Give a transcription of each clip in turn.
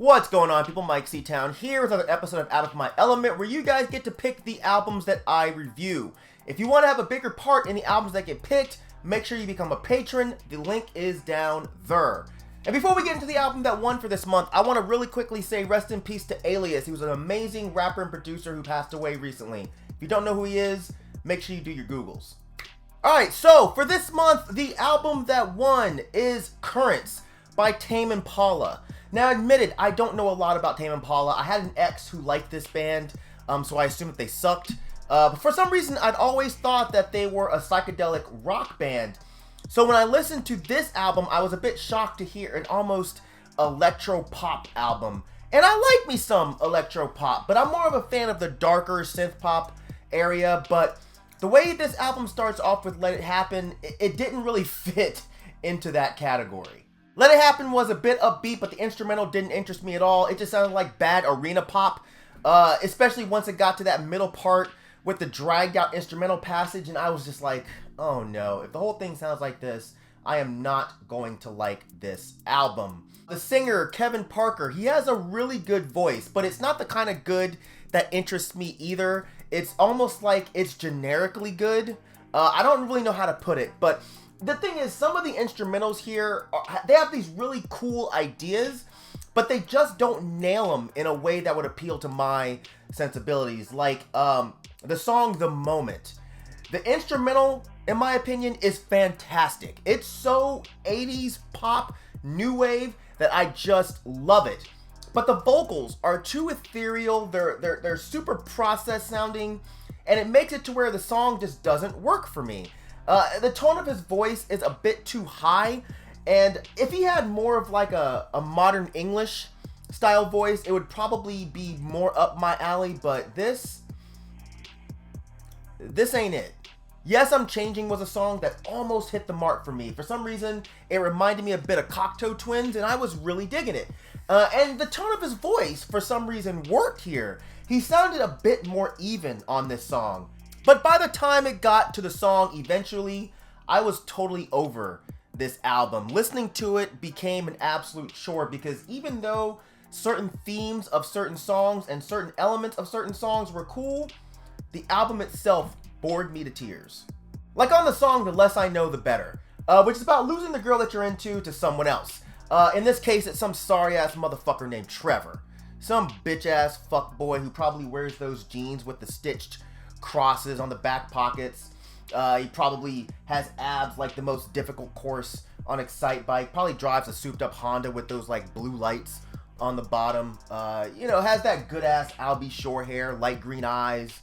What's going on, people? Myke C-Town here with another episode of Out of My Element, where you guys get to pick the albums that I review. If you want to have a bigger part in the albums that get picked, make sure you become a patron. The link is down there. And before we get into the album that won for this month, I want to really quickly say rest in peace to Alias. He was an amazing rapper and producer who passed away recently. If you don't know who he is, make sure you do your Googles. Alright, so for this month, the album that won is Currents by Tame Impala. Now, admitted, I don't know a lot about Tame Impala. I had an ex who liked this band, so I assumed that they sucked. But for some reason, I'd always thought that they were a psychedelic rock band. So when I listened to this album, I was a bit shocked to hear an almost electro-pop album. And I like me some electro-pop, but I'm more of a fan of the darker synth-pop area. But the way this album starts off with Let It Happen, it didn't really fit into that category. Let It Happen was a bit upbeat, but the instrumental didn't interest me at all. It just sounded like bad arena pop, especially once it got to that middle part with the dragged out instrumental passage, and I was just like, oh no, if the whole thing sounds like this, I am not going to like this album. The singer, Kevin Parker, he has a really good voice, but it's not the kind of good that interests me either. It's almost like it's generically good. I don't really know how to put it, but the thing is, some of the instrumentals here, they have these really cool ideas, but they just don't nail them in a way that would appeal to my sensibilities. Like the song The Moment. The instrumental, in my opinion, is fantastic. It's so 80s pop, new wave, that I just love it. But the vocals are too ethereal, they're super processed sounding, and it makes it to where the song just doesn't work for me. The tone of his voice is a bit too high, and if he had more of like a modern English style voice, it would probably be more up my alley, but this ain't it. Yes, I'm Changing was a song that almost hit the mark for me. For some reason, it reminded me a bit of Cocteau Twins, and I was really digging it. And the tone of his voice, for some reason, worked here. He sounded a bit more even on this song. But by the time it got to the song Eventually, I was totally over this album. Listening to it became an absolute chore because even though certain themes of certain songs and certain elements of certain songs were cool, the album itself bored me to tears. Like on the song The Less I Know The Better, which is about losing the girl that you're into to someone else. In this case, it's some sorry-ass motherfucker named Trevor. Some bitch-ass fuckboy who probably wears those jeans with the stitched crosses on the back pockets. He probably has abs like the most difficult course on Excite Bike. Probably drives a souped-up Honda with those like blue lights on the bottom. Has that good-ass Albie Shore hair, light green eyes,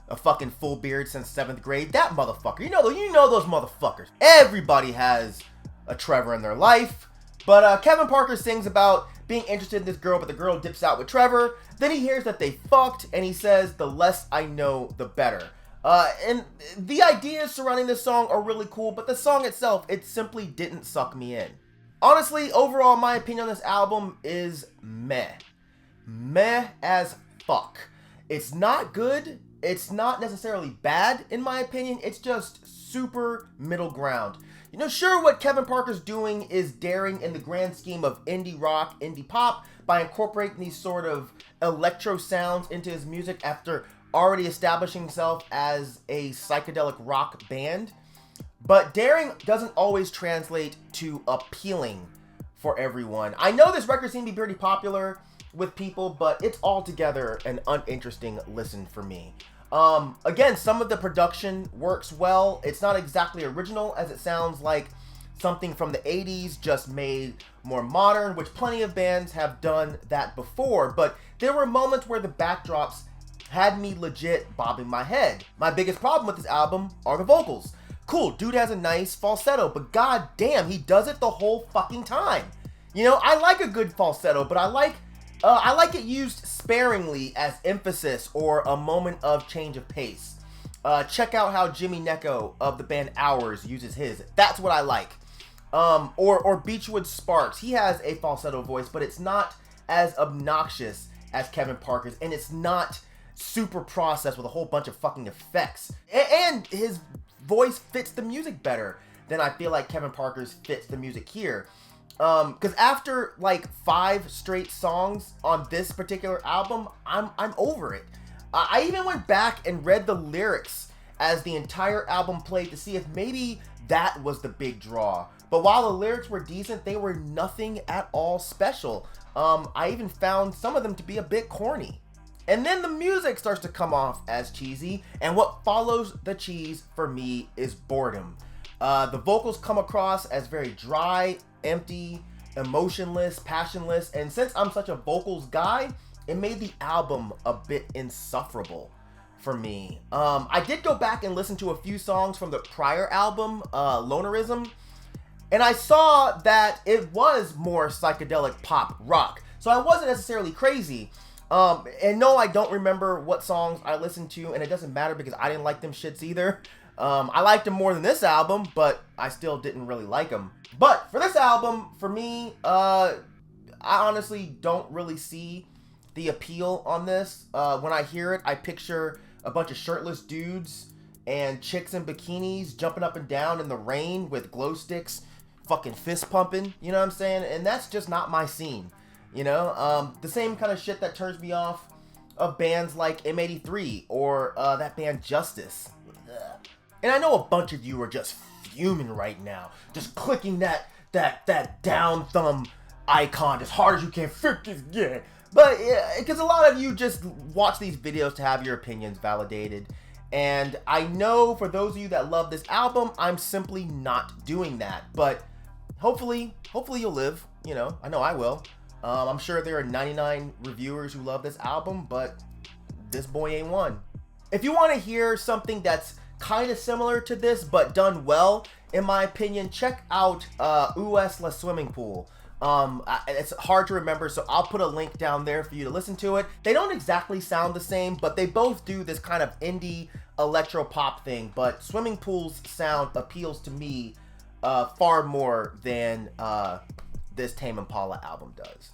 a fucking full beard since 7th grade. That motherfucker. You know those motherfuckers. Everybody has a Trevor in their life. But Kevin Parker sings about being interested in this girl, but the girl dips out with Trevor. Then he hears that they fucked, and he says, the less I know, the better. And the ideas surrounding this song are really cool, but the song itself, it simply didn't suck me in. Honestly, overall, my opinion on this album is meh. Meh as fuck. It's not good. It's not necessarily bad, in my opinion. It's just super middle ground. Sure, what Kevin Parker's doing is daring in the grand scheme of indie rock, indie pop, by incorporating these sort of electro sounds into his music after already establishing himself as a psychedelic rock band. But daring doesn't always translate to appealing for everyone. I know this record seemed to be pretty popular with people, but it's altogether an uninteresting listen for me. Again, some of the production works well. It's not exactly original, as it sounds like something from the 80s just made more modern, which plenty of bands have done that before, but there were moments where the backdrops had me legit bobbing my head. My biggest problem with this album are the vocals. Cool, dude has a nice falsetto, but god damn, he does it the whole fucking time. I like a good falsetto, but I like it used sparingly as emphasis or a moment of change of pace. Check out how Jimmy Necco of the band Hours uses his. That's what I like. Or Beachwood Sparks. He has a falsetto voice, but it's not as obnoxious as Kevin Parker's, and it's not super processed with a whole bunch of fucking effects. And his voice fits the music better than I feel like Kevin Parker's fits the music here. Because after like 5 straight songs on this particular album, I'm over it. I even went back and read the lyrics as the entire album played to see if maybe that was the big draw. But while the lyrics were decent, they were nothing at all special. I even found some of them to be a bit corny. And then the music starts to come off as cheesy, and what follows the cheese for me is boredom. The vocals come across as very dry, empty, emotionless, passionless, and since I'm such a vocals guy, it made the album a bit insufferable for me. I did go back and listen to a few songs from the prior album, Lonerism, and I saw that it was more psychedelic pop rock, so I wasn't necessarily crazy. And no, I don't remember what songs I listened to, and it doesn't matter because I didn't like them shits either. I liked them more than this album, but I still didn't really like them. But for this album, for me, I honestly don't really see the appeal on this. When I hear it, I picture a bunch of shirtless dudes and chicks in bikinis jumping up and down in the rain with glow sticks, fucking fist pumping, you know what I'm saying? And that's just not my scene, you know? The same kind of shit that turns me off of bands like M83 or that band Justice. And I know a bunch of you are just fuming right now, just clicking that down thumb icon as hard as you can. Yeah. But yeah, because a lot of you just watch these videos to have your opinions validated. And I know for those of you that love this album, I'm simply not doing that. But hopefully you'll live. You know, I know I will. I'm sure there are 99 reviewers who love this album, but this boy ain't one. If you want to hear something that's kind of similar to this, but done well, in my opinion, check out US La Swimming Pool. It's hard to remember, so I'll put a link down there for you to listen to it. They don't exactly sound the same, but they both do this kind of indie electro pop thing, but Swimming Pool's sound appeals to me far more than this Tame Impala album does.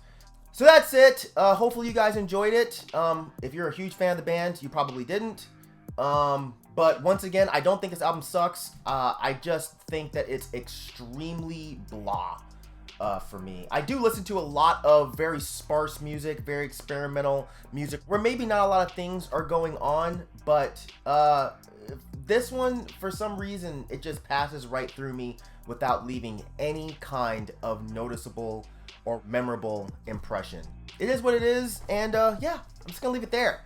So that's it. Hopefully you guys enjoyed it. If you're a huge fan of the band, you probably didn't. But once again, I don't think this album sucks. I just think that it's extremely blah for me. I do listen to a lot of very sparse music, very experimental music, where maybe not a lot of things are going on, but this one, for some reason, it just passes right through me without leaving any kind of noticeable or memorable impression. It is what it is, and yeah, I'm just gonna leave it there.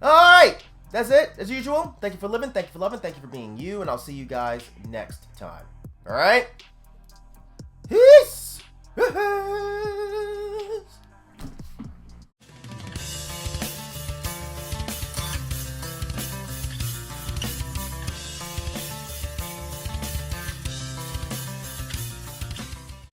Alright, that's it, as usual. Thank you for living, thank you for loving, thank you for being you, and I'll see you guys next time. Alright?